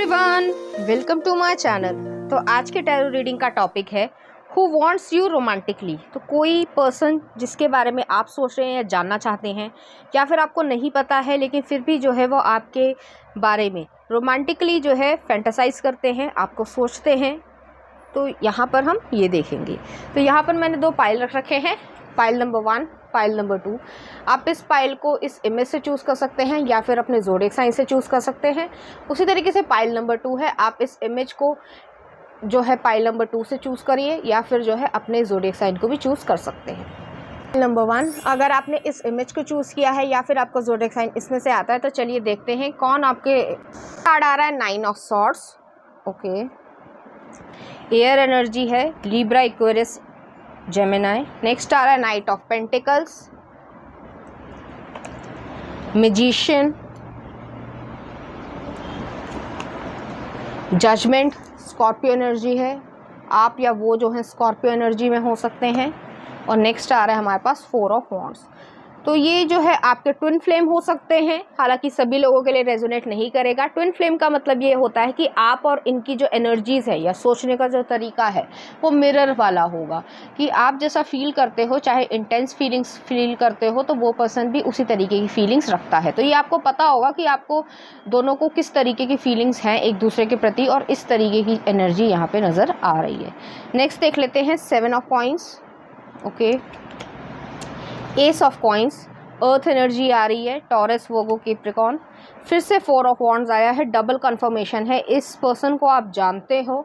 Everyone, welcome to my channel. तो आज के टैरो रीडिंग का टॉपिक है हु वांट्स यू रोमांटिकली। तो कोई पर्सन जिसके बारे में आप सोच रहे हैं या जानना चाहते हैं, या फिर आपको नहीं पता है लेकिन फिर भी जो है वो आपके बारे में रोमांटिकली जो है फैंटासाइज करते हैं, आपको सोचते हैं। तो यहाँ पर हम ये देखेंगे। तो यहाँ पर मैंने दो पाइल रख रखे हैं, पाइल नंबर 1, पाइल नंबर 2। आप इस पाइल को इस इमेज से चूज़ कर सकते हैं या फिर अपने ज़ोडिएक साइन से चूज़ कर सकते हैं। उसी तरीके से पाइल नंबर 2 है, आप इस इमेज को जो है पाइल नंबर 2 से चूज़ करिए या फिर जो है अपने ज़ोडिएक साइन को भी चूज़ कर सकते हैं। पाइल नंबर 1, अगर आपने इस इमेज को चूज़ किया है या फिर आपका ज़ोडिएक साइन इसमें से आता है, तो चलिए देखते हैं कौन आपके कार्ड आ रहा है। 9 of swords, okay. Air energy है, लिब्रा, एक्वेरियस, जेमिनाई। नेक्स्ट आ रहा है knight of pentacles, magician, judgement, Scorpio energy है। आप या वो जो है स्कॉर्पियो एनर्जी में हो सकते हैं। और नेक्स्ट आ रहा है हमारे पास 4 ऑफ वॉन्ड्स। तो ये जो है आपके ट्विन फ्लेम हो सकते हैं, हालांकि सभी लोगों के लिए रेजोनेट नहीं करेगा। ट्विन फ्लेम का मतलब ये होता है कि आप और इनकी जो एनर्जीज़ है या सोचने का जो तरीका है वो मिरर वाला होगा, कि आप जैसा फील करते हो, चाहे इंटेंस फीलिंग्स फील करते हो, तो वो पर्सन भी उसी तरीके की फीलिंग्स रखता है। तो ये आपको पता होगा कि आपको दोनों को किस तरीके की फीलिंग्स हैं एक दूसरे के प्रति, और इस तरीके की एनर्जी यहाँ पर नज़र आ रही है। नेक्स्ट देख लेते हैं 7 of coins, okay. Ace of coins, earth energy आ रही है, टॉरस, वोगो, कैप्रिकॉर्न। फिर से 4 ऑफ वॉन्ड्स आया है, डबल कंफर्मेशन है। इस पर्सन को आप जानते हो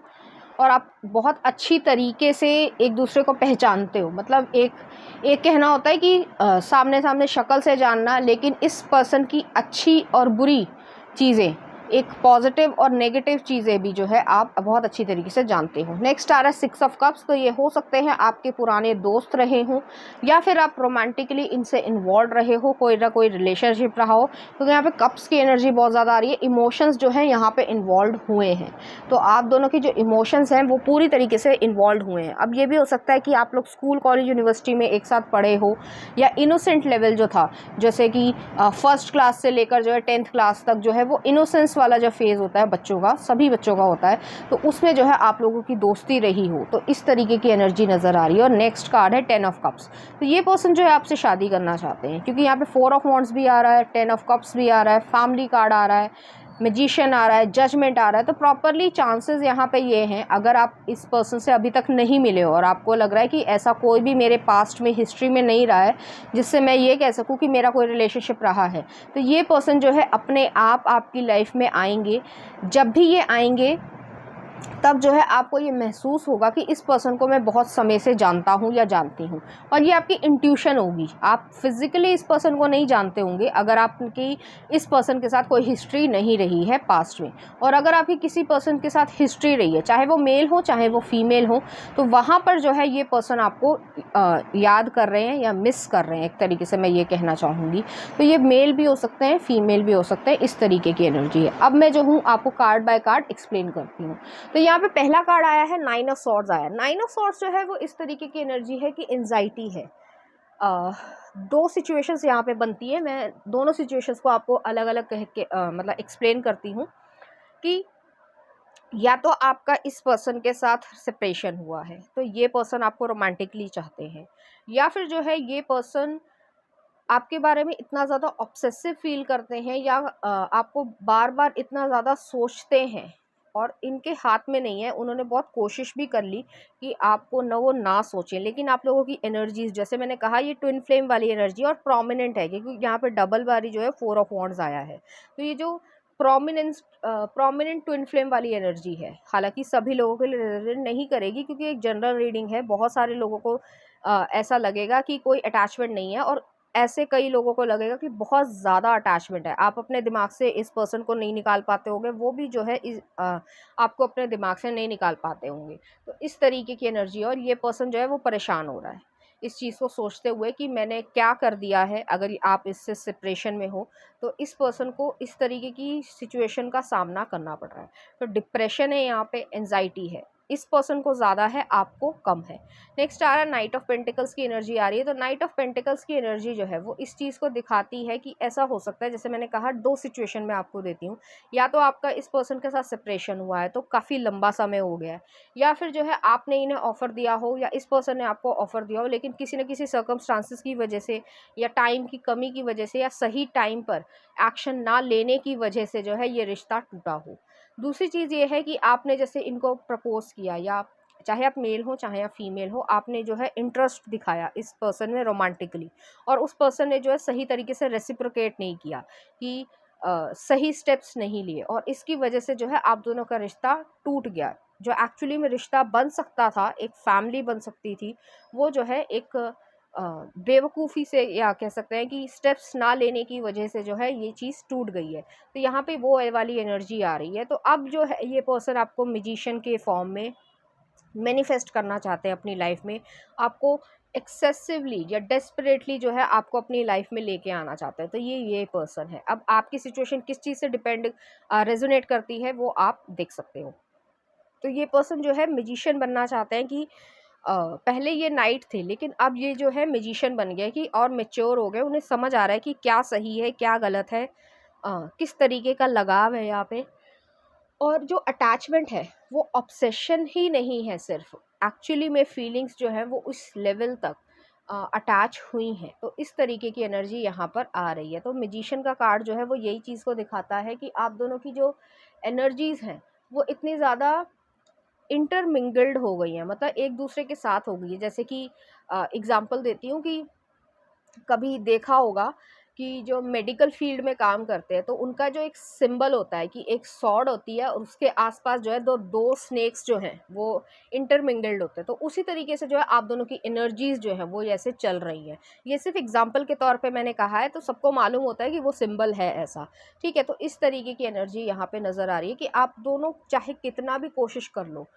और आप बहुत अच्छी तरीके से एक दूसरे को पहचानते हो। मतलब एक कहना होता है कि सामने सामने शक्ल से जानना, लेकिन इस पर्सन की अच्छी और बुरी चीज़ें, एक पॉजिटिव और नेगेटिव चीज़ें भी जो है आप बहुत अच्छी तरीके से जानते हो। नेक्स्ट आ रहा है 6 ऑफ कप्स। तो ये हो सकते हैं आपके पुराने दोस्त रहे हों या फिर आप रोमांटिकली इनसे इन्वॉल्व रहे हो, कोई ना कोई रिलेशनशिप रहा हो। तो यहाँ पे कप्स की एनर्जी बहुत ज़्यादा आ रही है, इमोशंस जो हैं यहाँ पे इन्वॉल्व हुए हैं। तो आप दोनों की जो इमोशंस हैं वो पूरी तरीके से इन्वॉल्व हुए हैं। अब ये भी हो सकता है कि आप लोग स्कूल, कॉलेज, यूनिवर्सिटी में एक साथ पढ़े हो, या इनोसेंट लेवल जो था, जैसे कि फर्स्ट क्लास से लेकर जो है 10th क्लास तक जो है वो इनोसेंस वाला जो फेज़ होता है बच्चों का, सभी बच्चों का होता है, तो उसमें जो है आप लोगों की दोस्ती रही हो। तो इस तरीके की एनर्जी नज़र आ रही है। और नेक्स्ट कार्ड है 10 ऑफ कप्स। तो ये पर्सन जो है आपसे शादी करना चाहते हैं, क्योंकि यहाँ पे 4 ऑफ वॉन्ड्स भी आ रहा है, 10 ऑफ कप्स भी आ रहा है, फैमिली कार्ड आ रहा है, मैजिशियन आ रहा है, जजमेंट आ रहा है। तो प्रॉपरली चांसेस यहाँ पे ये हैं, अगर आप इस पर्सन से अभी तक नहीं मिले हो और आपको लग रहा है कि ऐसा कोई भी मेरे पास्ट में, हिस्ट्री में नहीं रहा है जिससे मैं ये कह सकूँ कि मेरा कोई रिलेशनशिप रहा है, तो ये पर्सन जो है अपने आप आपकी लाइफ में आएंगे। जब भी ये आएंगे तब जो है आपको ये महसूस होगा कि इस पर्सन को मैं बहुत समय से जानता हूँ या जानती हूँ, और ये आपकी इंट्यूशन होगी। आप फिज़िकली इस पर्सन को नहीं जानते होंगे अगर आपकी इस पर्सन के साथ कोई हिस्ट्री नहीं रही है पास्ट में। और अगर आपकी किसी पर्सन के साथ हिस्ट्री रही है, चाहे वो मेल हो चाहे वो फीमेल हो, तो वहाँ पर जो है ये पर्सन आपको याद कर रहे हैं या मिस कर रहे हैं, एक तरीके से मैं ये कहना चाहूँगी। तो ये मेल भी हो सकते हैं, फीमेल भी हो सकते हैं, इस तरीके की एनर्जी है। अब मैं जो हूँ आपको कार्ड बाय कार्ड एक्सप्लेन करती हूँ। तो यहाँ पे पहला कार्ड आया है 9 ऑफ सॉर्ड्स आया। 9 ऑफ सॉर्ड्स जो है वो इस तरीके की एनर्जी है कि एंजाइटी है। दो सिचुएशंस यहाँ पे बनती है, मैं दोनों सिचुएशंस को आपको अलग अलग कह के मतलब एक्सप्लेन करती हूँ। कि या तो आपका इस पर्सन के साथ सेपरेशन हुआ है, तो ये पर्सन आपको रोमांटिकली चाहते हैं, या फिर जो है ये पर्सन आपके बारे में इतना ज़्यादा ऑब्सेसिव फील करते हैं, या आपको बार बार इतना ज़्यादा सोचते हैं, और इनके हाथ में नहीं है। उन्होंने बहुत कोशिश भी कर ली कि आपको वो ना सोचें, लेकिन आप लोगों की एनर्जीज, जैसे मैंने कहा, ये ट्विन फ्लेम वाली एनर्जी और प्रोमिनेंट है, क्योंकि यहाँ पे डबल बारी जो है 4 ऑफ वॉन्ड्स आया है। तो ये जो प्रोमिनेंट ट्विन फ्लेम वाली एनर्जी है, हालांकि सभी लोगों के लिए रेजोनेट नहीं करेगी, क्योंकि एक जनरल रीडिंग है। बहुत सारे लोगों को ऐसा लगेगा कि कोई अटैचमेंट नहीं है, और ऐसे कई लोगों को लगेगा कि बहुत ज़्यादा अटैचमेंट है। आप अपने दिमाग से इस पर्सन को नहीं निकाल पाते होंगे, वो भी जो है आपको अपने दिमाग से नहीं निकाल पाते होंगे। तो इस तरीके की एनर्जी है, और ये पर्सन जो है वो परेशान हो रहा है इस चीज़ को सोचते हुए कि मैंने क्या कर दिया है। अगर आप इससे सेपरेशन में हो, तो इस पर्सन को इस तरीके की सिचुएशन का सामना करना पड़ रहा है। तो डिप्रेशन है, यहाँ पे एंजाइटी है, इस पर्सन को ज़्यादा है, आपको कम है। नेक्स्ट आ रहा है नाइट ऑफ पेंटिकल्स की एनर्जी आ रही है। तो नाइट ऑफ पेंटिकल्स की एनर्जी जो है वो इस चीज़ को दिखाती है कि ऐसा हो सकता है, जैसे मैंने कहा 2 सिचुएशन में आपको देती हूँ, या तो आपका इस पर्सन के साथ सेपरेशन हुआ है तो काफ़ी लंबा समय हो गया है, या फिर जो है आपने इन्हें ऑफ़र दिया हो या इस पर्सन ने आपको ऑफ़र दिया हो, लेकिन किसी न किसी सर्कमस्टांसेस की वजह से या टाइम की कमी की वजह से या सही टाइम पर एक्शन ना लेने की वजह से जो है ये रिश्ता टूटा हो। दूसरी चीज़ ये है कि आपने जैसे इनको प्रपोज़ किया, या चाहे आप मेल हो चाहे आप फीमेल हो, आपने जो है इंटरेस्ट दिखाया इस पर्सन में रोमांटिकली, और उस पर्सन ने जो है सही तरीके से रेसिप्रोकेट नहीं किया, कि सही स्टेप्स नहीं लिए, और इसकी वजह से जो है आप दोनों का रिश्ता टूट गया। जो एक्चुअली में रिश्ता बन सकता था, एक फैमिली बन सकती थी, वो जो है एक बेवकूफ़ी से, या कह सकते हैं कि स्टेप्स ना लेने की वजह से जो है ये चीज़ टूट गई है। तो यहाँ पे वो वाली एनर्जी आ रही है। तो अब जो है ये पर्सन आपको मैजिशियन के फॉर्म में मैनिफेस्ट करना चाहते हैं अपनी लाइफ में, आपको एक्सेसिवली या डेस्परेटली जो है आपको अपनी लाइफ में लेके आना चाहते हैं। तो ये पर्सन है। अब आपकी सिचुएशन किस चीज़ से रेजोनेट करती है वो आप देख सकते हो। तो ये पर्सन जो है मैजिशियन बनना चाहते हैं, कि पहले ये नाइट थे लेकिन अब ये जो है मैजिशियन बन गए, कि और मैच्योर हो गए, उन्हें समझ आ रहा है कि क्या सही है क्या गलत है, किस तरीके का लगाव है यहाँ पे। और जो अटैचमेंट है वो ऑब्सेशन ही नहीं है सिर्फ, एक्चुअली में फीलिंग्स जो है वो उस लेवल तक अटैच हुई हैं। तो इस तरीके की एनर्जी यहाँ पर आ रही है। तो मैजिशियन का कार्ड जो है वो यही चीज़ को दिखाता है कि आप दोनों की जो एनर्जीज़ हैं वो इतनी ज़्यादा इंटरमिंगल्ड हो गई हैं, मतलब एक दूसरे के साथ हो गई है। जैसे कि एग्जांपल देती हूँ कि कभी देखा होगा कि जो मेडिकल फील्ड में काम करते हैं तो उनका जो एक सिंबल होता है कि एक सॉर्ड होती है और उसके आसपास जो है दो स्नेक्स जो हैं वो इंटरमिंगल्ड होते हैं। तो उसी तरीके से जो है आप दोनों की एनर्जीज जो है वो ऐसे चल रही हैं। ये सिर्फ एग्जांपल के तौर पे मैंने कहा है, तो सबको मालूम होता है कि वो सिंबल है ऐसा। ठीक है, तो इस तरीके की एनर्जी यहाँ पे नज़र आ रही है कि आप दोनों चाहे कितना भी कोशिश कर लो,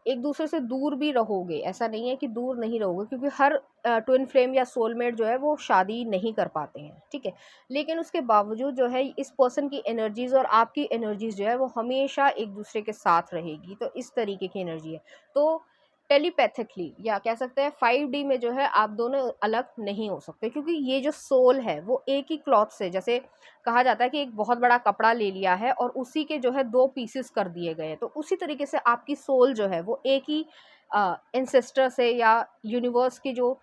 एक दूसरे से दूर भी रहोगे, ऐसा नहीं है कि दूर नहीं रहोगे, क्योंकि हर ट्विन फ्लेम या सोलमेट जो है वो शादी नहीं कर पाते हैं। ठीक है, लेकिन उसके बावजूद जो है इस पर्सन की एनर्जीज़ और आपकी एनर्जीज़ जो है वो हमेशा एक दूसरे के साथ रहेगी। तो इस तरीके की एनर्जी है। तो टेलीपैथिकली या कह सकते हैं 5D में जो है आप दोनों अलग नहीं हो सकते, क्योंकि ये जो सोल है वो एक ही क्लॉथ से, जैसे कहा जाता है कि एक बहुत बड़ा कपड़ा ले लिया है और उसी के जो है 2 पीसेस कर दिए गए हैं। तो उसी तरीके से आपकी सोल जो है वो एक ही एंसेस्टर से या यूनिवर्स की जो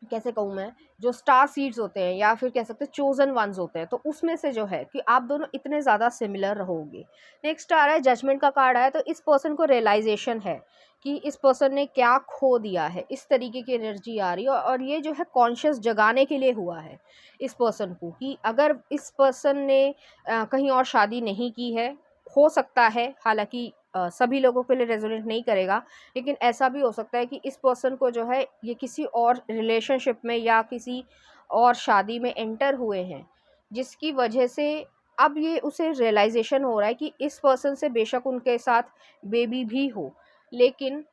कैसे कहूँ मैं, जो स्टार सीड्स होते हैं या फिर कह सकते हैं चोज़न वंस होते हैं, तो उसमें से जो है कि आप दोनों इतने ज़्यादा सिमिलर रहोगे। नेक्स्ट आ रहा है जजमेंट का कार्ड आया। तो इस पर्सन को रियलाइजेशन है कि इस पर्सन ने क्या खो दिया है, इस तरीके की एनर्जी आ रही है। और ये जो है कॉन्शियस जगाने के लिए हुआ है इस पर्सन को, कि अगर इस पर्सन ने कहीं और शादी नहीं की है, हो सकता है, हालांकि सभी लोगों के लिए रेजोनेट नहीं करेगा, लेकिन ऐसा भी हो सकता है कि इस पर्सन को जो है ये किसी और रिलेशनशिप में या किसी और शादी में एंटर हुए हैं, जिसकी वजह से अब ये उसे रियलाइजेशन हो रहा है कि इस पर्सन से बेशक उनके साथ बेबी भी हो, लेकिन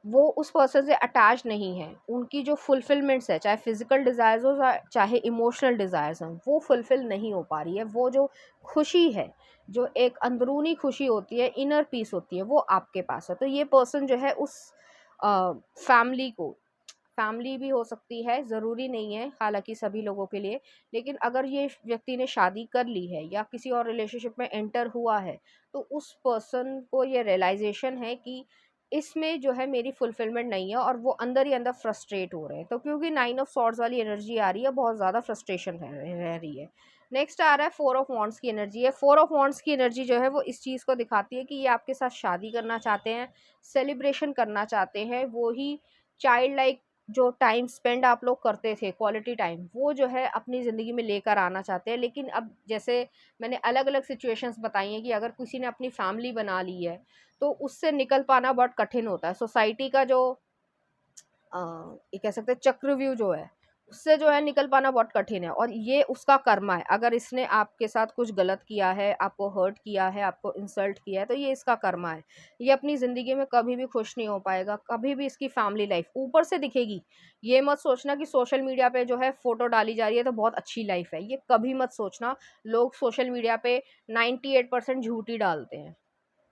वो उस पर्सन से अटैच नहीं है। उनकी जो फुलफिलमेंट्स है, चाहे फिजिकल डिज़ायर्स हो चाहे इमोशनल डिज़ायर्स हों, वो फुलफिल नहीं हो पा रही है। वो जो खुशी है, जो एक अंदरूनी खुशी होती है, इनर पीस होती है, वो आपके पास है। तो ये पर्सन जो है उस फैमिली को, फैमिली भी हो सकती है, ज़रूरी नहीं है हालांकि सभी लोगों के लिए, लेकिन अगर ये व्यक्ति ने शादी कर ली है या किसी और रिलेशनशिप में एंटर हुआ है, तो उस पर्सन को ये रियलाइजेशन है कि इसमें जो है मेरी फुलफिलमेंट नहीं है, और वो अंदर ही अंदर फ्रस्ट्रेट हो रहे हैं। तो क्योंकि 9 ऑफ सॉर्ड्स वाली एनर्जी आ रही है, बहुत ज़्यादा फ्रस्ट्रेशन रह रही है। नेक्स्ट आ रहा है 4 ऑफ वॉन्ड्स की एनर्जी है। 4 ऑफ वॉन्ड्स की एनर्जी जो है वो इस चीज़ को दिखाती है कि ये आपके साथ शादी करना चाहते हैं, सेलिब्रेशन करना चाहते हैं, वो ही चाइल्ड लाइक जो टाइम स्पेंड आप लोग करते थे, क्वालिटी टाइम, वो जो है अपनी ज़िंदगी में लेकर आना चाहते हैं। लेकिन अब जैसे मैंने अलग अलग सिचुएशंस बताई हैं कि अगर किसी ने अपनी फैमिली बना ली है तो उससे निकल पाना बहुत कठिन होता है। सोसाइटी का जो ये कह सकते हैं चक्रव्यूह जो है, उससे जो है निकल पाना बहुत कठिन है, और ये उसका कर्मा है। अगर इसने आपके साथ कुछ गलत किया है, आपको हर्ट किया है, आपको इंसल्ट किया है, तो ये इसका कर्मा है। ये अपनी ज़िंदगी में कभी भी खुश नहीं हो पाएगा, कभी भी इसकी फैमिली लाइफ ऊपर से दिखेगी। ये मत सोचना कि सोशल मीडिया पे जो है फ़ोटो डाली जा रही है तो बहुत अच्छी लाइफ है, ये कभी मत सोचना। लोग सोशल मीडिया पे 98% झूठ ही डालते हैं।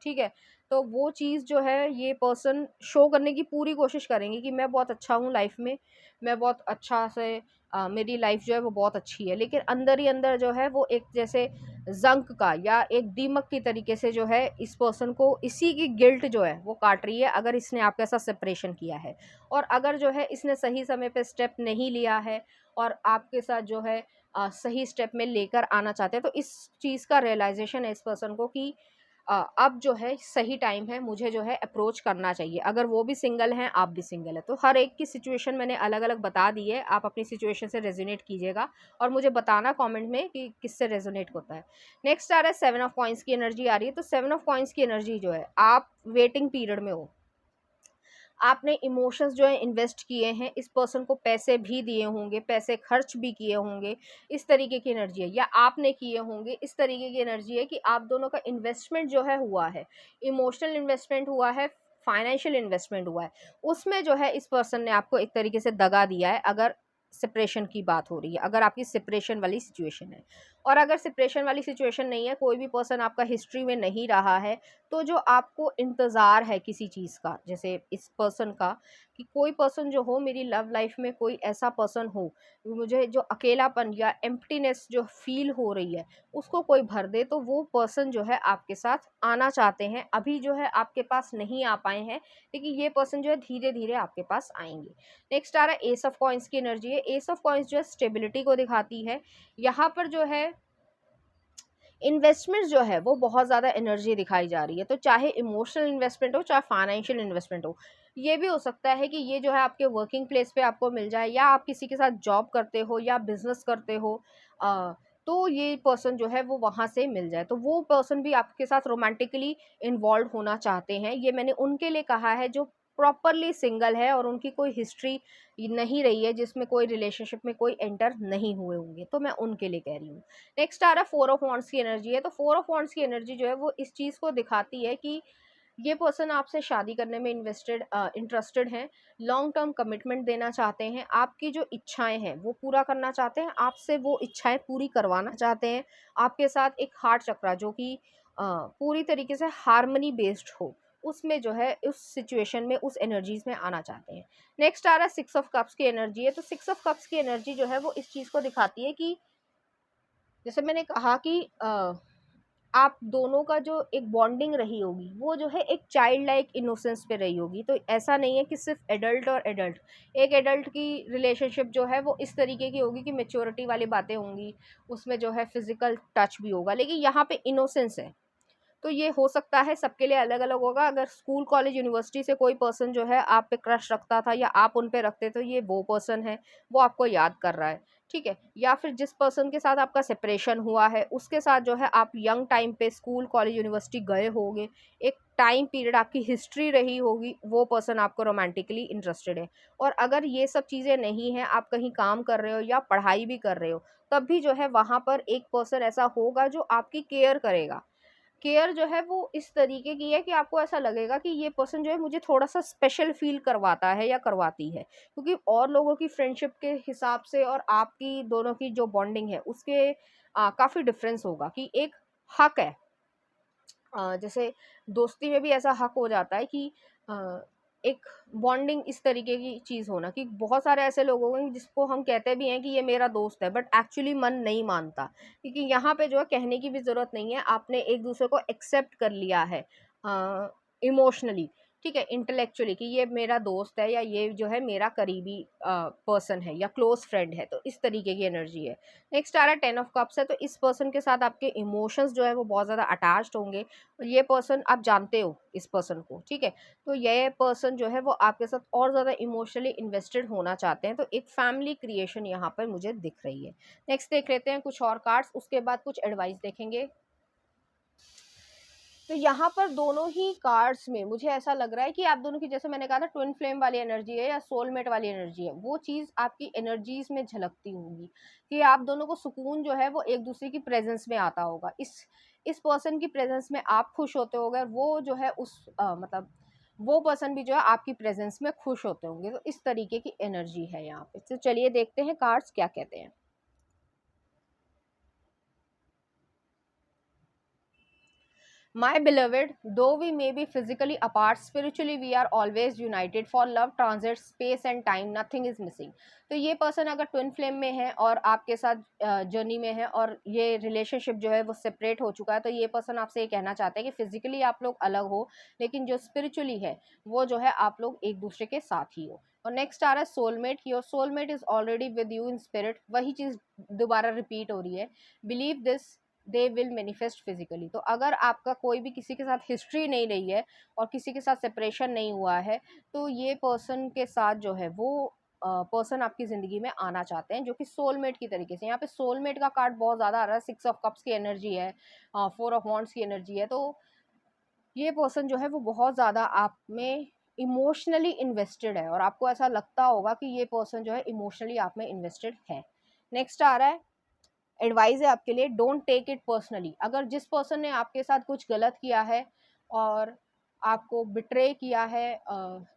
ठीक है? तो वो चीज़ जो है ये पर्सन शो करने की पूरी कोशिश करेंगे कि मैं बहुत अच्छा हूँ लाइफ में, मैं बहुत अच्छा से मेरी लाइफ जो है वो बहुत अच्छी है, लेकिन अंदर ही अंदर जो है वो एक जैसे ज़ंक का या एक दीमक की तरीके से जो है इस पर्सन को इसी की गिल्ट जो है वो काट रही है, अगर इसने आपके साथ सेपरेशन किया है। और अगर जो है इसने सही समय पे स्टेप नहीं लिया है और आपके साथ जो है सही स्टेप में लेकर आना चाहते हैं, तो इस चीज़ का रियलाइज़ेशन है इस पर्सन को कि अब जो है सही टाइम है, मुझे जो है अप्रोच करना चाहिए। अगर वो भी सिंगल हैं, आप भी सिंगल हैं, तो हर एक की सिचुएशन मैंने अलग-अलग बता दी है। आप अपनी सिचुएशन से रेज़ोनेट कीजिएगा और मुझे बताना कमेंट में कि किससे रेज़ोनेट होता है। नेक्स्ट आ रहा है 7 ऑफ कॉइन्स की एनर्जी आ रही है, तो 7 ऑफ कॉइन्स की एनर्जी जो है, आप वेटिंग पीरियड में हो। आपने इमोशंस जो है इन्वेस्ट किए हैं, इस पर्सन को पैसे भी दिए होंगे, पैसे खर्च भी किए होंगे, इस तरीके की एनर्जी है, या आपने किए होंगे, इस तरीके की एनर्जी है कि आप दोनों का इन्वेस्टमेंट जो है हुआ है, इमोशनल इन्वेस्टमेंट हुआ है, फाइनेंशियल इन्वेस्टमेंट हुआ है, उसमें जो है इस पर्सन ने आपको एक तरीके से दगा दिया है। अगर सेपरेशन की बात हो रही है, अगर आपकी सेपरेशन वाली सिचुएशन है, और अगर सेपरेशन वाली सिचुएशन नहीं है, कोई भी पर्सन आपका हिस्ट्री में नहीं रहा है, तो जो आपको इंतज़ार है किसी चीज़ का, जैसे इस पर्सन का, कि कोई पर्सन जो हो मेरी लव लाइफ में, कोई ऐसा पर्सन हो, मुझे जो अकेलापन या एम्प्टीनेस जो फ़ील हो रही है, उसको कोई भर दे, तो वो पर्सन जो है आपके साथ आना चाहते हैं। अभी जो है आपके पास नहीं आ पाए हैं, लेकिन ये पर्सन जो है धीरे-धीरे आपके पास आएँगे। नेक्स्ट आ रहा है एस ऑफ कॉइन्स की एनर्जी है। एस ऑफ कॉइन्स जो है स्टेबिलिटी को दिखाती है। यहाँ पर जो है इन्वेस्टमेंट जो है वो बहुत ज़्यादा एनर्जी दिखाई जा रही है, तो चाहे इमोशनल इन्वेस्टमेंट हो, चाहे फाइनेंशियल इन्वेस्टमेंट हो। ये भी हो सकता है कि ये जो है आपके वर्किंग प्लेस पे आपको मिल जाए, या आप किसी के साथ जॉब करते हो या बिजनेस करते हो, अ, तो ये पर्सन जो है वो वहाँ से मिल जाए, तो वो पर्सन भी आपके साथ रोमांटिकली इन्वॉल्व होना चाहते हैं। ये मैंने उनके लिए कहा है जो प्रॉपरली सिंगल है और उनकी कोई हिस्ट्री नहीं रही है जिसमें कोई रिलेशनशिप में कोई एंटर नहीं हुए होंगे, तो मैं उनके लिए कह रही हूँ। नेक्स्ट आ रहा है 4 ऑफ वांड्स की एनर्जी है, तो 4 ऑफ वांड्स की एनर्जी जो है वो इस चीज़ को दिखाती है कि ये पर्सन आपसे शादी करने में इंटरेस्टेड हैं, लॉन्ग टर्म कमिटमेंट देना चाहते हैं, आपकी जो इच्छाएँ हैं वो पूरा करना चाहते हैं, आपसे वो इच्छाएँ पूरी करवाना चाहते हैं। आपके साथ एक हार्ट चक्रा जो कि पूरी तरीके से हार्मनी बेस्ड हो, उसमें जो है उस सिचुएशन में, उस एनर्जीज़ में आना चाहते हैं। नेक्स्ट आ रहा है 6 ऑफ कप्स की एनर्जी है, तो 6 ऑफ कप्स की एनर्जी जो है वो इस चीज़ को दिखाती है कि जैसे मैंने कहा कि आप दोनों का जो एक बॉन्डिंग रही होगी, वो जो है एक चाइल्ड लाइक इनोसेंस पे रही होगी। तो ऐसा नहीं है कि सिर्फ़ एडल्ट और एडल्ट, एक एडल्ट की रिलेशनशिप जो है वो इस तरीके की होगी कि मैच्योरिटी वाली बातें होंगी, उसमें जो है फ़िज़िकल टच भी होगा, लेकिन यहाँ पे इनोसेंस है। तो ये हो सकता है सबके लिए अलग-अलग होगा। अगर स्कूल, कॉलेज, यूनिवर्सिटी से कोई पर्सन जो है आप पे क्रश रखता था या आप उन पे रखते, तो ये वो पर्सन है, वो आपको याद कर रहा है, ठीक है? या फिर जिस पर्सन के साथ आपका सेपरेशन हुआ है, उसके साथ जो है आप यंग टाइम पे स्कूल, कॉलेज, यूनिवर्सिटी गए होंगे, एक टाइम पीरियड आपकी हिस्ट्री रही होगी, वो पर्सन आपको रोमांटिकली इंटरेस्टेड है। और अगर ये सब चीज़ें नहीं हैं, आप कहीं काम कर रहे हो या पढ़ाई भी कर रहे हो, तब भी जो है वहाँ पर एक पर्सन ऐसा होगा जो आपकी केयर करेगा। केयर जो है वो इस तरीके की है कि आपको ऐसा लगेगा कि ये पर्सन जो है मुझे थोड़ा-सा स्पेशल फ़ील करवाता है या करवाती है। क्योंकि और लोगों की फ्रेंडशिप के हिसाब से और आपकी दोनों की जो बॉन्डिंग है उसके काफ़ी डिफ़रेंस होगा कि एक हक है। जैसे दोस्ती में भी ऐसा हक हो जाता है कि अ, एक बॉन्डिंग इस तरीके की चीज़ होना कि बहुत सारे ऐसे लोग होंगे जिसको हम कहते भी हैं कि ये मेरा दोस्त है, बट एक्चुअली मन नहीं मानता, क्योंकि यहाँ पे जो है कहने की भी ज़रूरत नहीं है, आपने एक दूसरे को एक्सेप्ट कर लिया है इमोशनली, ठीक है, इंटेलेक्चुअली, कि ये मेरा दोस्त है या ये जो है मेरा करीबी पर्सन है या क्लोज फ्रेंड है, तो इस तरीके की एनर्जी है। नेक्स्ट आ रहा है 10 ऑफ कप्स है, तो इस पर्सन के साथ आपके इमोशंस जो है वो बहुत ज़्यादा अटैच्ड होंगे, और ये पर्सन आप जानते हो इस पर्सन को, ठीक है, तो ये पर्सन जो है वो आपके साथ और ज़्यादा इमोशनली इन्वेस्टेड होना चाहते हैं, तो एक फैमिली क्रिएशन यहाँ पर मुझे दिख रही है। नेक्स्ट देख लेते हैं कुछ और कार्ड्स, उसके बाद कुछ एडवाइस देखेंगे। तो यहाँ पर दोनों ही कार्ड्स में मुझे ऐसा लग रहा है कि आप दोनों की, जैसे मैंने कहा था, ट्विन फ्लेम वाली एनर्जी है या सोलमेट वाली एनर्जी है, वो चीज़ आपकी एनर्जीज में झलकती होगी कि आप दोनों को सुकून जो है वो एक दूसरे की प्रेजेंस में आता होगा। इस पर्सन की प्रेजेंस में आप खुश होते होगे, और वो जो है मतलब वो पर्सन भी जो है आपकी प्रेजेंस में खुश होते होंगे, तो इस तरीके की एनर्जी है यहाँ पे। तो चलिए देखते हैं कार्ड्स क्या कहते हैं। My beloved, though we may be physically apart, spiritually we are always united. For love transcends space and time, nothing is missing. तो ये पर्सन अगर ट्विन फ्लेम में है और आपके साथ जर्नी में है और ये रिलेशनशिप जो है वो सेपरेट हो चुका है, तो ये पर्सन आपसे ये कहना चाहते हैं कि फिजिकली आप लोग अलग हो, लेकिन जो स्पिरिचुअली है वो जो है आप लोग एक दूसरे के साथ ही हो. और नेक्स्ट आ रहा है soulmate. Your soulmate is already with you in spirit. वही चीज़ दोबारा रिपीट हो रही है. Believe this, they will manifest physically. तो अगर आपका कोई भी किसी के साथ हिस्ट्री नहीं रही है और किसी के साथ सेपरेशन नहीं हुआ है, तो ये पर्सन के साथ जो है वो पर्सन आपकी ज़िंदगी में आना चाहते हैं, जो कि सोलमेट की तरीके से. यहाँ पे सोलमेट का कार्ड बहुत ज़्यादा आ रहा है. 6 ऑफ कप्स की एनर्जी है, 4 ऑफ वॉन्ड्स की एनर्जी है. तो ये पर्सन जो है वो बहुत ज़्यादा आप में इमोशनली इन्वेस्टेड है और आपको ऐसा लगता होगा कि ये पर्सन जो है इमोशनली आप में इन्वेस्टेड है. नेक्स्ट आ रहा है, एडवाइस है आपके लिए, डोंट टेक इट पर्सनली. अगर जिस पर्सन ने आपके साथ कुछ गलत किया है और आपको बिट्रे किया है,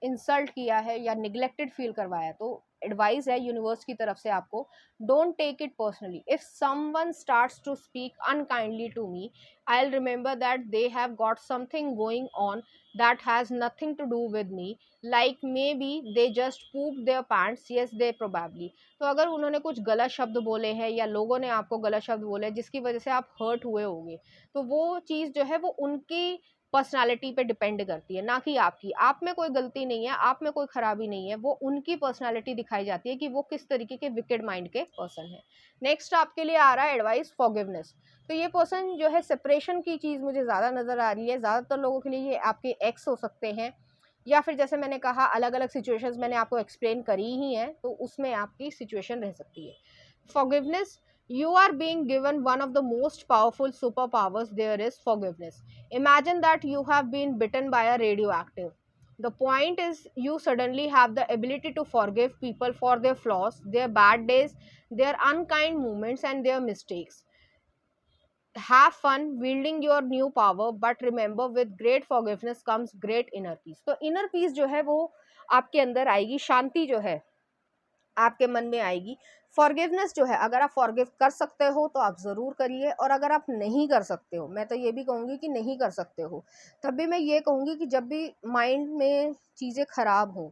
इंसल्ट किया है या निगलेक्टेड फील करवाया है, तो एडवाइस है यूनिवर्स की तरफ से आपको, don't take it personally. If someone starts to speak unkindly to me, I will remember that they have got something going on that has nothing to do with me, like maybe they just pooped their pants. Yes, they probably. तो अगर उन्होंने कुछ गलत शब्द बोले हैं या लोगों ने आपको गलत शब्द बोले हैं जिसकी वजह से आप हर्ट हुए होंगे, तो वो चीज़ जो है वो उनकी पर्सनालिटी पे डिपेंड करती है, ना कि आपकी. आप में कोई गलती नहीं है, आप में कोई खराबी नहीं है, वो उनकी पर्सनालिटी दिखाई जाती है कि वो किस तरीके के विकेड माइंड के पर्सन है. नेक्स्ट आपके लिए आ रहा है एडवाइस, फॉरगिवनेस. तो ये पर्सन जो है सेपरेशन की चीज़ मुझे ज़्यादा नज़र आ रही है. ज़्यादातर लोगों के लिए ये आपके एक्स हो सकते हैं, या फिर जैसे मैंने कहा अलग अलग सिचुएशंस मैंने आपको एक्सप्लेन करी ही हैं, तो उसमें आपकी सिचुएशन रह सकती है. Forgiveness, you are being given one of the most powerful superpowers there is, forgiveness. Imagine that you have been bitten by a radioactive. The point is you suddenly have the ability to forgive people for their flaws, their bad days, their unkind moments and their mistakes. Have fun wielding your new power, but remember with great forgiveness comes great inner peace. तो inner peace जो है वो आपके अंदर आएगी, शांति जो है आपके मन में आएगी. फॉरगिवनेस जो है, अगर आप फॉरगिव कर सकते हो तो आप ज़रूर करिए, और अगर आप नहीं कर सकते हो, मैं तो ये भी कहूँगी कि नहीं कर सकते हो, तब भी मैं ये कहूँगी कि जब भी माइंड में चीज़ें ख़राब हो,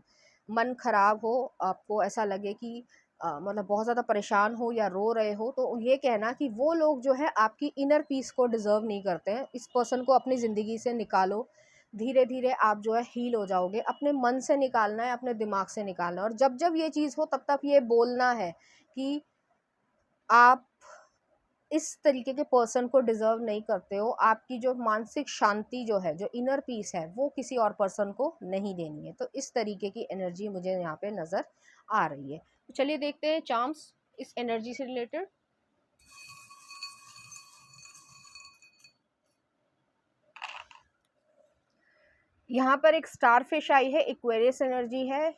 मन ख़राब हो, आपको ऐसा लगे कि मतलब बहुत ज़्यादा परेशान हो या रो रहे हो, तो ये कहना कि वो लोग जो है आपकी इनर पीस को डिज़र्व नहीं करते हैं. इस पर्सन को अपनी ज़िंदगी से निकालो. धीरे धीरे आप जो है हील हो जाओगे. अपने मन से निकालना है, अपने दिमाग से निकालना है, और जब जब ये चीज़ हो तब तक ये बोलना है कि आप इस तरीके के पर्सन को डिज़र्व नहीं करते हो. आपकी जो मानसिक शांति जो है, जो इनर पीस है, वो किसी और पर्सन को नहीं देनी है. तो इस तरीके की एनर्जी मुझे यहाँ पे नज़र आ रही है. तो चलिए देखते हैं चार्म्स इस एनर्जी से रिलेटेड. यहाँ पर एक स्टारफिश आई है, एक्वेरियस एनर्जी है.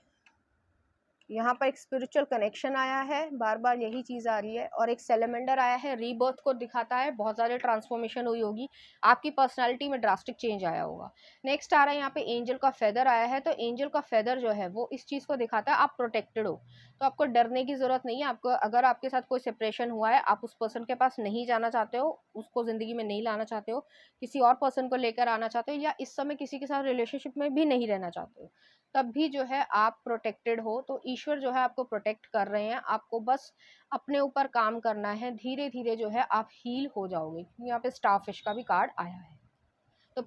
यहाँ पर एक स्पिरिचुअल कनेक्शन आया है, बार बार यही चीज़ आ रही है. और एक सेलेमेंडर आया है, रीबर्थ को दिखाता है. बहुत ज़्यादा ट्रांसफॉर्मेशन हुई होगी, आपकी पर्सनालिटी में ड्रास्टिक चेंज आया होगा. नेक्स्ट आ रहा है यहाँ पे एंजल का फेदर आया है. तो एंजल का फेदर जो है वो इस चीज़ को दिखाता है आप प्रोटेक्टेड हो, तो आपको डरने की ज़रूरत नहीं है. आपको अगर आपके साथ कोई सेपरेशन हुआ है, आप उस पर्सन के पास नहीं जाना चाहते हो, उसको ज़िंदगी में नहीं लाना चाहते हो, किसी और पर्सन को लेकर आना चाहते हो, या इस समय किसी के साथ रिलेशनशिप में भी नहीं रहना चाहते हो, तब भी जो है आप प्रोटेक्टेड हो. तो ईश्वर जो है आपको प्रोटेक्ट कर रहे हैं. आपको बस अपने ऊपर काम करना है. धीरे धीरे जो है आप हील हो जाओगे. यहाँ पे स्टारफिश का भी कार्ड आया है. तो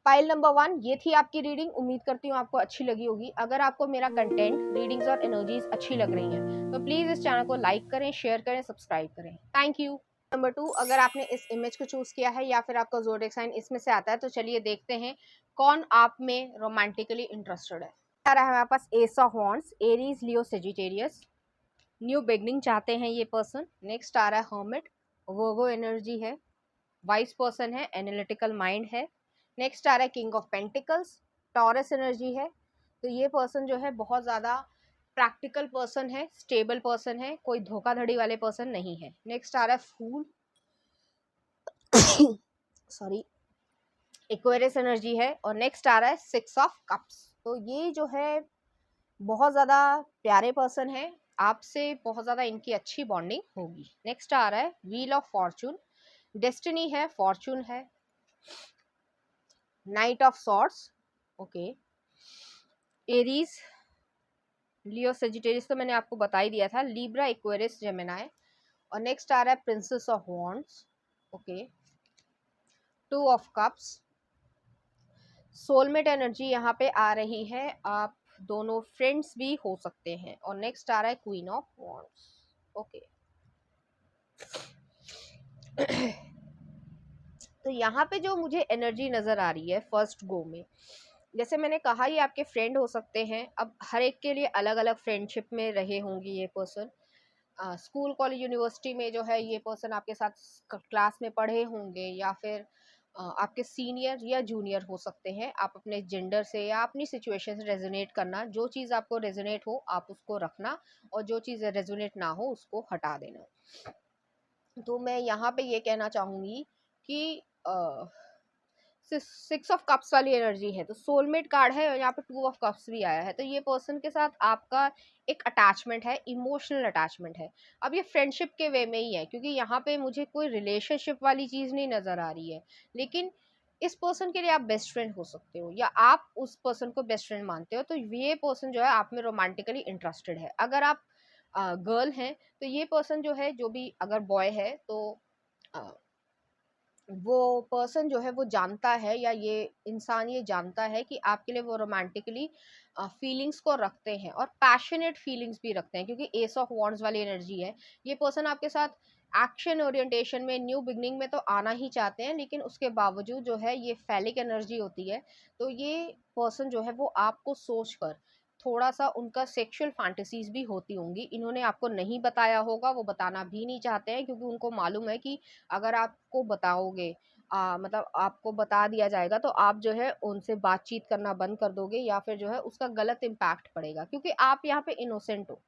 पाइल नंबर 1 ये थी आपकी रीडिंग. उम्मीद करती हूँ आपको अच्छी लगी होगी. अगर आपको मेरा कंटेंट, रीडिंग्स और एनर्जीज अच्छी लग रही हैं, तो प्लीज़ इस चैनल को लाइक करें, शेयर करें, सब्सक्राइब करें. Thank you. नंबर 2, अगर आपने इस इमेज को चूज़ किया है या फिर आपका ज़ोडिएक साइन इसमें से आता है, तो चलिए देखते हैं कौन आप में रोमांटिकली इंटरेस्टेड है. आ रहा है हमारे पास ace of wands, Aries, Leo, Sagittarius. New beginning चाहते हैं ये पर्सन. नेक्स्ट आ रहा है हर्मिट, वर्गो एनर्जी है, वाइस पर्सन है, एनालिटिकल माइंड है. नेक्स्ट आ रहा है king of pentacles, Taurus energy है. तो ये पर्सन जो है बहुत ज़्यादा प्रैक्टिकल पर्सन है, स्टेबल पर्सन है, कोई धोखाधड़ी वाले पर्सन नहीं है. नेक्स्ट आ रहा है फूल, सॉरी, एक्वेरियस एनर्जी है. और नेक्स्ट आ रहा है 6 ऑफ कप्स. तो ये जो है बहुत ज़्यादा प्यारे पर्सन है, आपसे बहुत ज़्यादा इनकी अच्छी बॉन्डिंग होगी. नेक्स्ट आ रहा है व्हील ऑफ फॉर्चून, डेस्टिनी है, फॉर्चून है. Knight of swords, okay, Aries, Leo, Sagittarius तो मैंने आपको बता ही दिया था, लिब्रा, एक्वेरियस, जेमिनाई। और नेक्स्ट आ रहा है princess of wands, okay, two of cups. Soulmate energy यहाँ पे आ रही है, आप दोनों फ्रेंड्स भी हो सकते हैं। और नेक्स्ट आ रहा है क्वीन ऑफ वॉन्ड्स, ओके। तो यहाँ पे जो मुझे एनर्जी नज़र आ रही है फर्स्ट गो में, जैसे मैंने कहा ये आपके फ्रेंड हो सकते हैं। अब हर एक के लिए अलग अलग फ्रेंडशिप में रहे होंगे ये पर्सन। स्कूल कॉलेज यूनिवर्सिटी में जो है ये पर्सन आपके साथ क्लास में पढ़े होंगे, या फिर आपके सीनियर या जूनियर हो सकते हैं। आप अपने जेंडर से या अपनी सिचुएशन से रेजोनेट करना, जो चीज़ आपको रेजोनेट हो आप उसको रखना, और जो चीज़ रेजोनेट ना हो उसको हटा देना। तो मैं यहाँ पे ये कहना चाहूँगी कि सिक्स ऑफ कप्स वाली एनर्जी है, तो सोलमेट कार्ड है, और यहाँ पे टू ऑफ कप्स भी आया है। तो ये पर्सन के साथ आपका एक अटैचमेंट है, इमोशनल अटैचमेंट है। अब ये फ्रेंडशिप के वे में ही है, क्योंकि यहाँ पे मुझे कोई रिलेशनशिप वाली चीज़ नहीं नज़र आ रही है। लेकिन इस पर्सन के लिए आप बेस्ट फ्रेंड हो सकते हो, या आप उस पर्सन को बेस्ट फ्रेंड मानते हो। तो ये पर्सन जो है आप में रोमांटिकली इंटरेस्टेड है। अगर आप गर्ल हैं तो ये पर्सन जो है, जो भी अगर बॉय है तो वो पर्सन जो है वो जानता है, या ये इंसान ये जानता है कि आपके लिए वो रोमांटिकली फीलिंग्स को रखते हैं, और पैशनेट फीलिंग्स भी रखते हैं, क्योंकि एस ऑफ वॉन्ड्स वाली एनर्जी है। ये पर्सन आपके साथ एक्शन ओरिएंटेशन में, न्यू बिगनिंग में तो आना ही चाहते हैं, लेकिन उसके बावजूद जो है ये फैलिक एनर्जी होती है। तो ये पर्सन जो है वो आपको सोच कर थोड़ा सा, उनका सेक्सुअल फैंटेसीज भी होती होंगी, इन्होंने आपको नहीं बताया होगा, वो बताना भी नहीं चाहते हैं, क्योंकि उनको मालूम है कि अगर आपको बताओगे, मतलब आपको बता दिया जाएगा, तो आप जो है उनसे बातचीत करना बंद कर दोगे, या फिर जो है उसका गलत इम्पैक्ट पड़ेगा, क्योंकि आप यहाँ पे इनोसेंट हो।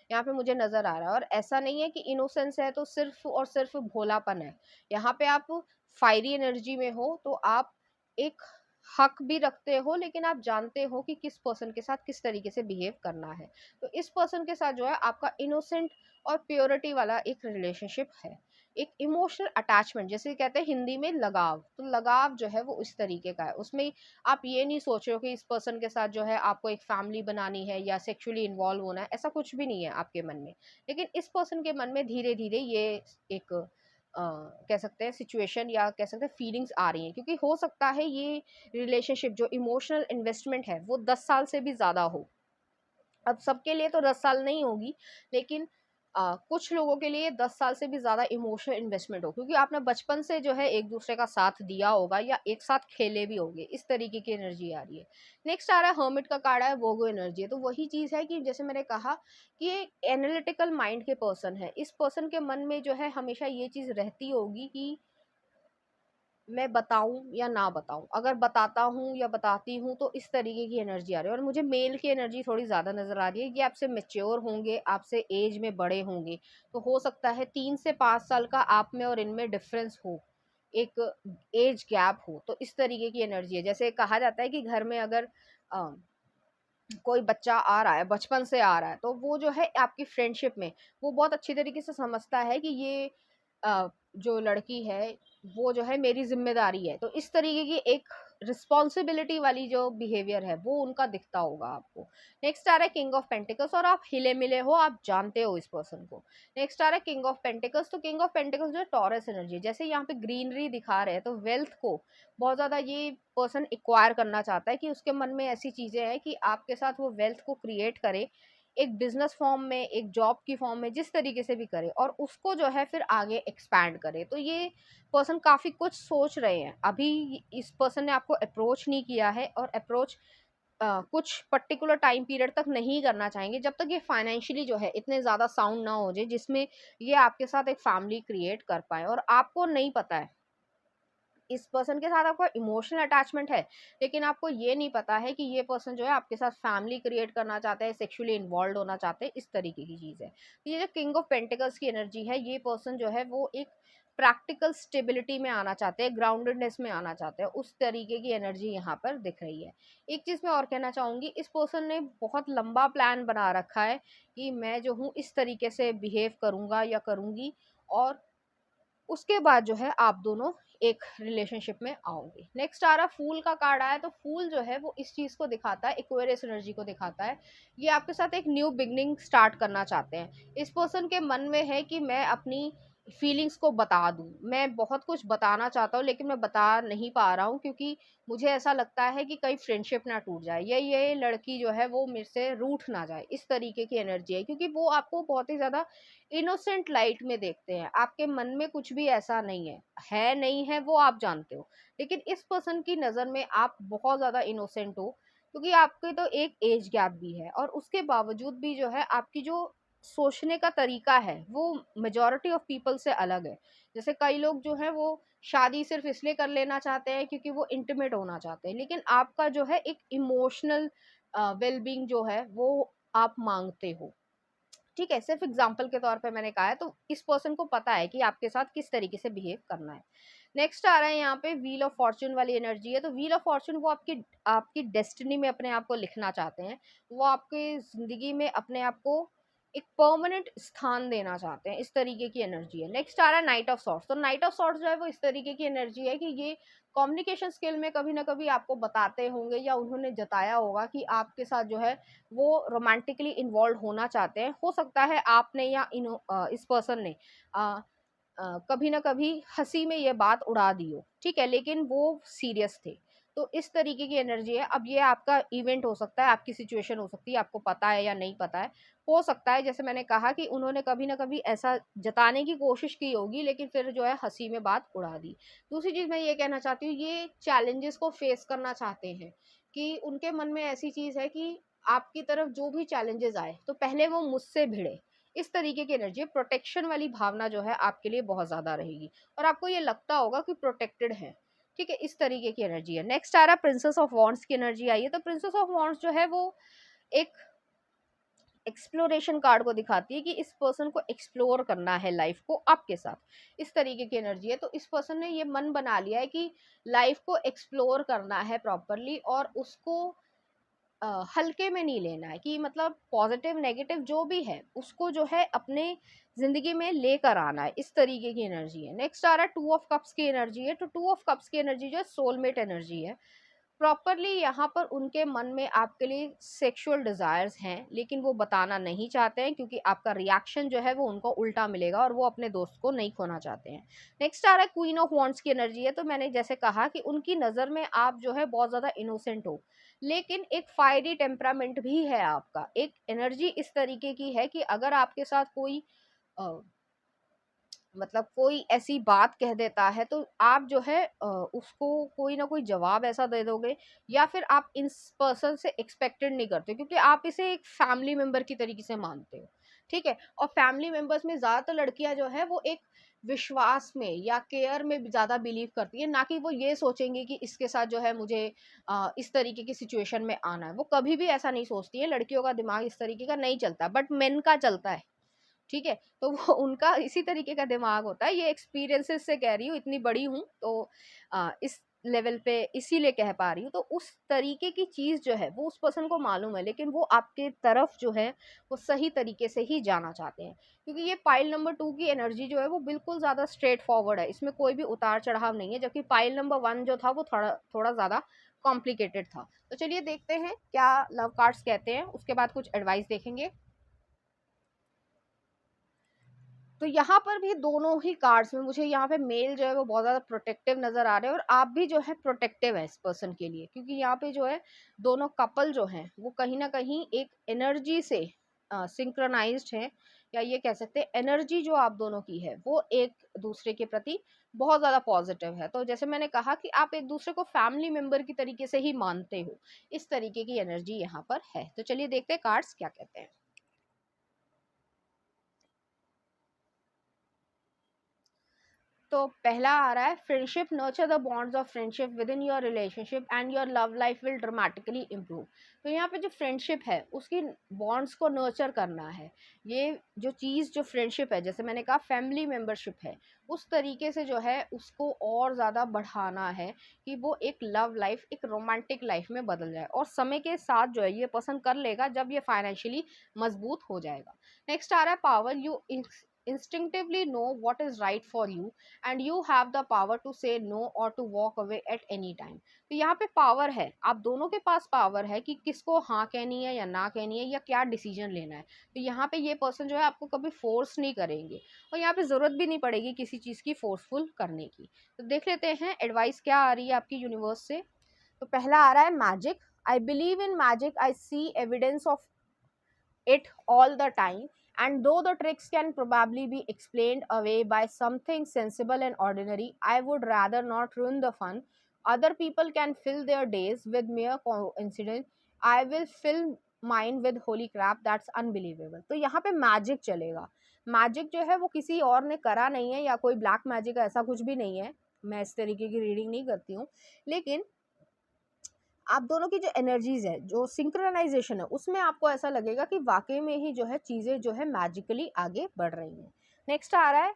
यहाँ पे मुझे नज़र आ रहा है, और ऐसा नहीं है कि इनोसेंस है तो सिर्फ और सिर्फ भोलापन है। यहाँ पे आप फायरी एनर्जी में हो, तो आप एक हक भी रखते हो, लेकिन आप जानते हो कि किस पर्सन के साथ किस तरीके से बिहेव करना है। तो इस पर्सन के साथ जो है आपका इनोसेंट और प्योरिटी वाला एक रिलेशनशिप है, एक इमोशनल अटैचमेंट, जैसे कहते हैं हिंदी में लगाव। तो लगाव जो है वो इस तरीके का है, उसमें आप ये नहीं सोच रहे हो कि इस पर्सन के साथ जो है आपको एक फैमिली बनानी है या सेक्सुअली इन्वॉल्व होना है, ऐसा कुछ भी नहीं है आपके मन में। लेकिन इस पर्सन के मन में धीरे धीरे ये एक कह सकते हैं सिचुएशन, या कह सकते हैं फीलिंग्स आ रही हैं, क्योंकि हो सकता है ये रिलेशनशिप जो इमोशनल इन्वेस्टमेंट है वो 10 साल से भी ज़्यादा हो। अब सबके लिए तो 10 साल नहीं होगी, लेकिन कुछ लोगों के लिए 10 साल से भी ज़्यादा इमोशनल इन्वेस्टमेंट हो, क्योंकि आपने बचपन से जो है एक दूसरे का साथ दिया होगा, या एक साथ खेले भी होंगे। इस तरीके की एनर्जी आ रही है। नेक्स्ट आ रहा है हर्मिट का कार्ड है, वोगो एनर्जी है। तो वही चीज़ है कि जैसे मैंने कहा कि ये एनालिटिकल माइंड के पर्सन है। इस पर्सन के मन में जो है हमेशा ये चीज़ रहती होगी कि मैं बताऊँ या ना बताऊँ? अगर बताता हूँ या बताती हूँ तो इस तरीके की एनर्जी आ रही है, और मुझे मेल की एनर्जी थोड़ी ज़्यादा नज़र आ रही है। ये आपसे मैच्योर होंगे, आपसे एज में बड़े होंगे। तो हो सकता है 3 से 5 साल का आप में और इनमें डिफ़रेंस हो, एक एज गैप हो। तो इस तरीके की एनर्जी है। जैसे कहा जाता है कि घर में अगर अ, कोई बच्चा आ रहा है, बचपन से आ रहा है, तो वो जो है आपकी फ्रेंडशिप में, वो बहुत अच्छी तरीके से समझता है कि ये जो लड़की है, वो जो है मेरी ज़िम्मेदारी है। तो इस तरीके की एक रिस्पॉन्सिबिलिटी वाली जो बिहेवियर है, वो उनका दिखता होगा आपको। नेक्स्ट आ रहा है किंग ऑफ पेंटिकल्स, और आप हिले-मिले हो, आप जानते हो इस पर्सन को। नेक्स्ट आ रहा है किंग ऑफ पेंटिकल्स, तो किंग ऑफ पेंटिकल्स जो है टॉरस एनर्जी है। जैसे यहाँ पे ग्रीनरी दिखा रहे हैं, तो वेल्थ को बहुत ज़्यादा ये पर्सन एक्वायर करना चाहता है, कि उसके मन में ऐसी चीज़ें हैं कि आपके साथ वो वेल्थ को क्रिएट करे, एक बिजनेस फॉर्म में, एक जॉब की फॉर्म में, जिस तरीके से भी करे, और उसको जो है फिर आगे एक्सपैंड करे। तो ये पर्सन काफ़ी कुछ सोच रहे हैं। अभी इस पर्सन ने आपको अप्रोच नहीं किया है, और अप्रोच कुछ पर्टिकुलर टाइम पीरियड तक नहीं करना चाहेंगे, जब तक ये फाइनेंशियली जो है इतने ज़्यादा साउंड ना हो जाए, जिसमें ये आपके साथ एक फैमिली क्रिएट कर पाए। और आपको नहीं पता है, इस पर्सन के साथ आपका इमोशनल अटैचमेंट है, लेकिन आपको ये नहीं पता है कि ये पर्सन जो है आपके साथ फैमिली क्रिएट करना चाहता है, सेक्सुअली इन्वॉल्व होना चाहते हैं, इस तरीके की चीज़ है। तो ये जो किंग ऑफ पेंटिकल्स की एनर्जी है, ये पर्सन जो है वो एक प्रैक्टिकल स्टेबिलिटी में आना चाहते हैं, ग्राउंडेडनेस में आना चाहते हैं, उस तरीके की एनर्जी यहाँ पर दिख रही है। एक चीज़ मैं और कहना चाहूँगी, इस पर्सन ने बहुत लंबा प्लान बना रखा है कि मैं जो हूँ इस तरीके से बिहेव करूँगा या करूँगी, और उसके बाद जो है आप दोनों एक रिलेशनशिप में आओगे। नेक्स्ट आ रहा फूल का कार्ड आया, तो फूल जो है वो इस चीज़ को दिखाता है, एक्वेरियस एनर्जी को दिखाता है। ये आपके साथ एक न्यू बिगनिंग स्टार्ट करना चाहते हैं। इस पर्सन के मन में है कि मैं अपनी फीलिंग्स को बता दूं, मैं बहुत कुछ बताना चाहता हूँ लेकिन मैं बता नहीं पा रहा हूँ, क्योंकि मुझे ऐसा लगता है कि कहीं फ्रेंडशिप ना टूट जाए, ये लड़की जो है वो मेरे से रूठ ना जाए, इस तरीके की एनर्जी है। क्योंकि वो आपको बहुत ही ज़्यादा इनोसेंट लाइट में देखते हैं, आपके मन में कुछ भी ऐसा नहीं है नहीं है वो आप जानते हो, लेकिन इस पर्सन की नज़र में आप बहुत ज़्यादा इनोसेंट हो। क्योंकि आपके तो एक एज गैप भी है और उसके बावजूद भी जो है आपकी जो सोचने का तरीका है वो मेजॉरिटी ऑफ पीपल से अलग है। जैसे कई लोग जो है वो शादी सिर्फ इसलिए कर लेना चाहते हैं क्योंकि वो इंटीमेट होना चाहते हैं, लेकिन आपका जो है एक इमोशनल वेलबींग जो है वो आप मांगते हो। ठीक है, सिर्फ एग्जाम्पल के तौर पे मैंने कहा है, तो इस पर्सन को पता है कि आपके साथ किस तरीके से बिहेव करना है। नेक्स्ट आ रहा है यहाँ पे व्हील ऑफ फॉर्च्यून वाली एनर्जी है, तो व्हील ऑफ फॉर्च्यून वो आपकी आपकी डेस्टिनी में अपने आप को लिखना चाहते हैं। वो आपके ज़िंदगी में अपने आप को एक परमानेंट स्थान देना चाहते हैं, इस तरीके की एनर्जी है। नेक्स्ट आ रहा है नाइट ऑफ सॉर्ड्स, तो नाइट ऑफ सॉर्ड्स जो है वो इस तरीके की एनर्जी है कि ये कम्युनिकेशन स्किल में कभी ना कभी आपको बताते होंगे या उन्होंने जताया होगा कि आपके साथ जो है वो रोमांटिकली इन्वॉल्व होना चाहते हैं। हो सकता है आपने या इस पर्सन ने कभी ना कभी हंसी में ये बात उड़ा दी हो, ठीक है, लेकिन वो सीरियस थे। तो इस तरीके की एनर्जी है। अब ये आपका इवेंट हो सकता है, आपकी सिचुएशन हो सकती है, आपको पता है या नहीं पता है। हो सकता है जैसे मैंने कहा कि उन्होंने कभी ना कभी ऐसा जताने की कोशिश की होगी लेकिन फिर जो है हंसी में बात उड़ा दी। दूसरी चीज़ मैं ये कहना चाहती हूँ, ये चैलेंजेस को फेस करना चाहते हैं कि उनके मन में ऐसी चीज़ है कि आपकी तरफ जो भी चैलेंजेस आए तो पहले वो मुझसे भिड़े, इस तरीके की एनर्जी। प्रोटेक्शन वाली भावना जो है आपके लिए बहुत ज़्यादा रहेगी और आपको ये लगता होगा कि प्रोटेक्टेड है, ठीक है, इस तरीके की एनर्जी है। नेक्स्ट आ रहा है प्रिंसेस ऑफ वॉन्ड्स की एनर्जी आई है, तो प्रिंसेस ऑफ वॉन्ड्स जो है वो एक एक्सप्लोरेशन कार्ड को दिखाती है कि इस पर्सन को एक्सप्लोर करना है लाइफ को आपके साथ, इस तरीके की एनर्जी है। तो इस पर्सन ने ये मन बना लिया है कि लाइफ को एक्सप्लोर करना है प्रॉपरली और उसको हल्के में नहीं लेना है, कि मतलब पॉजिटिव नेगेटिव जो भी है उसको जो है अपने ज़िंदगी में लेकर आना है, इस तरीके की एनर्जी है। नेक्स्ट आ रहा है टू ऑफ कप्स की एनर्जी है, तो टू ऑफ कप्स की एनर्जी जो है सोलमेट एनर्जी है। प्रॉपरली यहाँ पर उनके मन में आपके लिए सेक्सुअल डिज़ायर्स हैं लेकिन वो बताना नहीं चाहते हैं क्योंकि आपका रिएक्शन जो है वो उनको उल्टा मिलेगा और वो अपने दोस्त को नहीं खोना चाहते हैं। नेक्स्ट आ रहा है क्वीन ऑफ वॉन्ड्स की एनर्जी है, तो मैंने जैसे कहा कि उनकी नज़र में आप जो है बहुत ज़्यादा इनोसेंट हो लेकिन एक फायरी टेम्परामेंट भी है आपका। एक एनर्जी इस तरीके की है कि अगर आपके साथ कोई अ, मतलब कोई ऐसी बात कह देता है तो आप जो है उसको कोई ना कोई जवाब ऐसा दे दोगे या फिर आप इस पर्सन से एक्सपेक्टेड नहीं करते क्योंकि आप इसे एक फैमिली मेंबर की तरीके से मानते हो, ठीक है। और फैमिली मेंबर्स में ज़्यादातर लड़कियां जो है वो एक विश्वास में या केयर में ज़्यादा बिलीव करती है, ना कि वो ये सोचेंगे कि इसके साथ जो है मुझे इस तरीके की सिचुएशन में आना है। वो कभी भी ऐसा नहीं सोचती है, लड़कियों का दिमाग इस तरीके का नहीं चलता, बट मेन का चलता है, ठीक है। तो वो उनका इसी तरीके का दिमाग होता है। ये एक्सपीरियंसेस से कह रही हूँ, इतनी बड़ी हूँ तो इस लेवल पे इसीलिए कह पा रही हूँ। तो उस तरीके की चीज़ जो है वो उस पर्सन को मालूम है लेकिन वो आपके तरफ जो है वो सही तरीके से ही जाना चाहते हैं, क्योंकि ये पाइल नंबर 2 की एनर्जी जो है वो बिल्कुल ज़्यादा स्ट्रेट फॉरवर्ड है, इसमें कोई भी उतार चढ़ाव नहीं है, जबकि पाइल नंबर 1 जो था वो थोड़ा थोड़ा ज़्यादा कॉम्प्लिकेटेड था। तो चलिए देखते हैं क्या लव कार्ड्स कहते हैं, उसके बाद कुछ एडवाइस देखेंगे। तो यहाँ पर भी दोनों ही कार्ड्स में मुझे यहाँ पे मेल जो है वो बहुत ज़्यादा प्रोटेक्टिव नज़र आ रहे हैं और आप भी जो है प्रोटेक्टिव है इस पर्सन के लिए, क्योंकि यहाँ पे जो है दोनों कपल जो हैं वो कहीं ना कहीं एक एनर्जी से सिंक्रोनाइज्ड हैं, या ये कह सकते हैं एनर्जी जो आप दोनों की है वो एक दूसरे के प्रति बहुत ज़्यादा पॉजिटिव है। तो जैसे मैंने कहा कि आप एक दूसरे को फैमिली मेम्बर की तरीके से ही मानते हो, इस तरीके की एनर्जी यहाँ पर है। तो चलिए देखते हैं कार्ड्स क्या कहते हैं। तो पहला आ रहा है friendship nurture the bonds of friendship with in your relationship and your love life will dramatically improve. तो यहाँ पे जो फ्रेंडशिप है उसकी बॉन्ड्स को नर्चर करना है। ये जो चीज़ जो फ्रेंडशिप है, जैसे मैंने कहा फैमिली मेम्बरशिप है, उस तरीके से जो है उसको और ज़्यादा बढ़ाना है कि वो एक लव लाइफ एक रोमांटिक लाइफ में बदल जाए, और समय के साथ जो है ये पसंद कर लेगा जब ये फाइनेंशियली मजबूत हो जाएगा। नेक्स्ट आ रहा है power, you instinctively know what is right for you and you have the power to say no or to walk away at any time. तो यहाँ पे पावर है, आप दोनों के पास पावर है कि किसको हाँ कहनी है या ना कहनी है या क्या डिसीजन लेना है। तो यहाँ पे ये पर्सन जो है आपको कभी फोर्स नहीं करेंगे और यहाँ पे ज़रूरत भी नहीं पड़ेगी किसी चीज़ की फोर्सफुल करने की। तो देख लेते हैं एडवाइस क्या आ रही है आपकी यूनिवर्स से। तो पहला आ रहा है magic. I believe in magic, I see evidence of it all the time, and though the tricks can probably be explained away by something sensible and ordinary, I would rather not ruin the fun. Other people can fill their days with mere coincidence, I will fill mine with holy crap, that's unbelievable. तो यहाँ पे magic चलेगा। Magic जो है वो किसी और ने करा नहीं है या कोई ब्लैक मैजिक ऐसा कुछ भी नहीं है, मैं इस तरीके की रीडिंग नहीं करती हूँ, लेकिन आप दोनों की जो एनर्जीज है, जो सिंक्रोनाइजेशन है, उसमें आपको ऐसा लगेगा कि वाकई में ही जो है चीज़ें जो है मैजिकली आगे बढ़ रही हैं। नेक्स्ट आ रहा है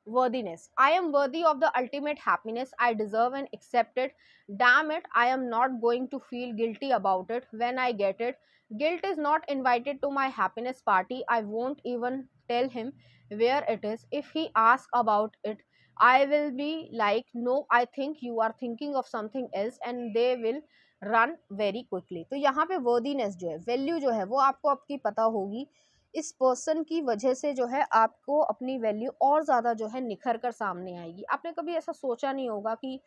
worthiness. I am worthy of the ultimate happiness, I deserve and accept it, damn it, I am not going to feel guilty about it when I get it, guilt is not invited to my happiness party, I won't even tell him where it is, if he ask about it I will be like, no, I think you are thinking of something else, and they will run very quickly. तो यहाँ पे worthiness जो है, value जो है वो आपको आपकी पता होगी। इस पर्सन की वजह से जो है आपको अपनी वैल्यू और ज़्यादा जो है निखर कर सामने आएगी। आपने कभी ऐसा सोचा नहीं होगा कि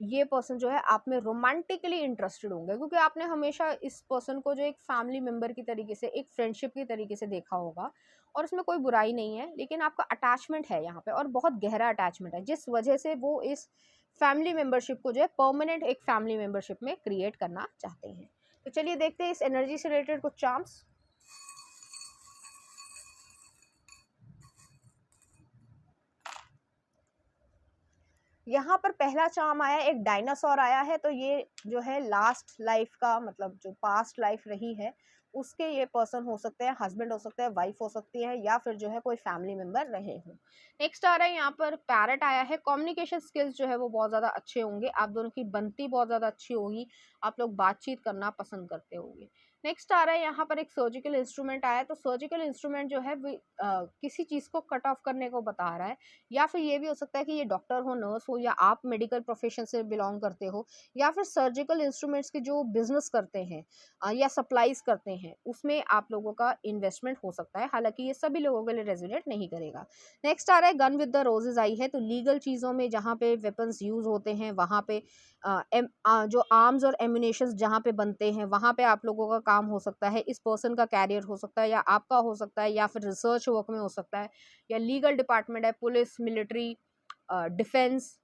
ये पर्सन जो है आप में रोमांटिकली इंटरेस्टेड होंगे, क्योंकि आपने हमेशा इस पर्सन को जो एक फैमिली मेम्बर की तरीके से, एक फ्रेंडशिप की तरीके से देखा होगा, और इसमें कोई बुराई नहीं है, लेकिन आपका अटैचमेंट है यहाँ पे और बहुत गहरा अटैचमेंट है, जिस वजह से वो इस फैमिली मेम्बरशिप को जो है परमानेंट एक फैमिली मेम्बरशिप में क्रिएट करना चाहते हैं। तो चलिए देखते हैं इस एनर्जी से रिलेटेड कुछ चार्म्स। यहाँ पर पहला चार्म आया, एक डायनासोर आया है। तो ये जो है लास्ट लाइफ का, मतलब जो पास्ट लाइफ रही है उसके ये पर्सन हो सकते हैं, हस्बैंड हो सकते हैं, वाइफ हो सकती है, या फिर जो है कोई फैमिली मेम्बर रहे हों। नेक्स्ट आ रहा है यहाँ पर पैरट आया है। कम्युनिकेशन स्किल्स जो है वो बहुत ज़्यादा अच्छे होंगे, आप दोनों की बनती बहुत ज़्यादा अच्छी होगी, आप लोग बातचीत करना पसंद करते होंगे। नेक्स्ट आ रहा है यहाँ पर एक सर्जिकल इंस्ट्रूमेंट आया है। तो सर्जिकल इंस्ट्रूमेंट जो है किसी चीज़ को कट ऑफ करने को बता रहा है, या फिर ये भी हो सकता है कि ये डॉक्टर हो, नर्स हो, या आप मेडिकल प्रोफेशन से बिलोंग करते हो, या फिर सर्जिकल इंस्ट्रूमेंट्स के जो बिजनेस करते हैं या सप्लाईज करते हैं, उसमें आप लोगों का इन्वेस्टमेंट हो सकता है। हालांकि ये सभी लोगों के लिए रेजोनेट नहीं करेगा। नेक्स्ट आ रहा है गन विद द रोजेज आई है। तो लीगल चीज़ों में जहाँ पे वेपन्स यूज़ होते हैं, वहाँ पे जो आर्म्स और एम्यूनेशंस जहाँ पे बनते हैं, वहाँ पे आप लोगों का काम हो सकता है। इस पर्सन का कैरियर हो सकता है, या आपका हो सकता है, या फिर रिसर्च वर्क में हो सकता है, या लीगल डिपार्टमेंट है, पुलिस, मिलिट्री, डिफेंस,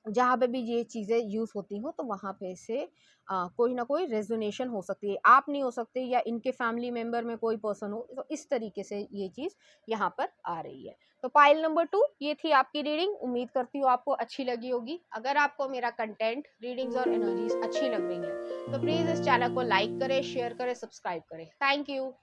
जहाँ पे भी ये चीज़ें यूज़ होती हो, तो वहाँ पे से कोई ना कोई रेजोनेशन हो सकती है। आप नहीं हो सकते, या इनके फैमिली मेम्बर में कोई पर्सन हो, तो इस तरीके से ये चीज़ यहाँ पर आ रही है। तो पाइल नंबर 2 ये थी आपकी रीडिंग। उम्मीद करती हूँ आपको अच्छी लगी होगी। अगर आपको मेरा कंटेंट, रीडिंग्स और एनर्जीज अच्छी लग रही हैं तो प्लीज़ इस चैनल को लाइक करें, शेयर करें, सब्सक्राइब करें। Thank you.